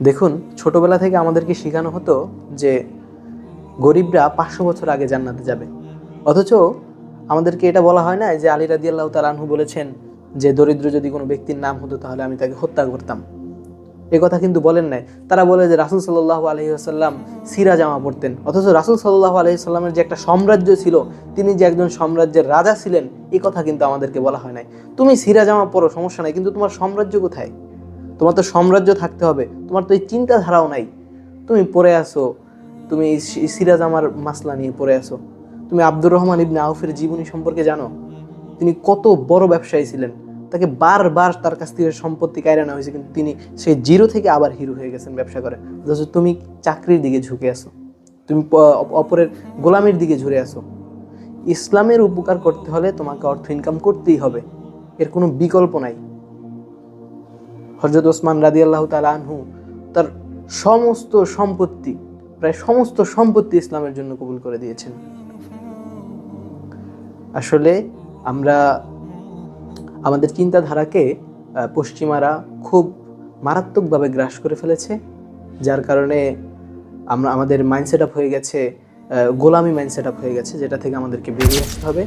দেখুন, ছোটবেলা থেকে আমাদেরকে শেখানো হতো যে গরিবরা 500 বছর আগে জান্নাতে যাবে। অথচ আমাদেরকে এটা বলা হয় না যে আলী রাদিয়াল্লাহু তাআলা আনহু বলেছেন যে দরিদ্র যদি কোনো ব্যক্তির নাম হতো তাহলে আমি তাকে হত্যা করতাম। এ কথা কিন্তু বলেন নাই। তারা বলে যে রাসূল সাল্লাল্লাহু আলাইহি ওয়াসাল্লাম সিরা জামা পরতেন। অথচ রাসূল সাল্লাল্লাহু আলাইহি ওয়াসাল্লামের যে একটা সাম্রাজ্য ছিল, তিনি যে একজন সাম্রাজ্যের রাজা ছিলেন, এই কথা কিন্তু আমাদেরকে বলা হয় নাই। তুমি সিরা জামা পরো, সমস্যা নাই, কিন্তু তোমার সাম্রাজ্য কোথায়? তোমার তো সাম্রাজ্য থাকতে হবে, তোমার তো এই চিন্তাধারাও নাই। তুমি পড়ে আসো, তুমি সিরাজ আমার মাসলা নিয়ে পড়ে আসো। তুমি আব্দুর রহমান ইবনে আউফের জীবনী সম্পর্কে জানো? তিনি কত বড় ব্যবসায়ী ছিলেন, তাকে বারবার তার কাছ থেকে সম্পত্তি কায়রা নেওয়া হয়েছে, কিন্তু তিনি সেই জিরো থেকে আবার হিরো হয়ে গেছেন ব্যবসা করে। অথচ তুমি চাকরির দিকে ঝুঁকে আসো, তুমি অপরের গোলামের দিকে ঝুরে আসো। ইসলামের উপকার করতে হলে তোমাকে অর্থ ইনকাম করতেই হবে, এর কোনো বিকল্প নাই। হযরত ওসমান রাদিয়াল্লাহু তাআলা আনহু তার সমস্ত সম্পত্তি, প্রায় সমস্ত সম্পত্তি ইসলামের জন্য কবুল করে দিয়েছেন। আসলে আমরা আমাদের চিন্তাধারাকে পশ্চিমারা খুব মারাত্মকভাবে গ্রাস করে ফেলেছে, যার কারণে আমাদের মাইন্ড সেট আপ হয়ে গেছে, গোলামি মাইন্ড সেট আপ হয়ে গেছে, যেটা থেকে আমাদেরকে বেরিয়ে আসতে হবে।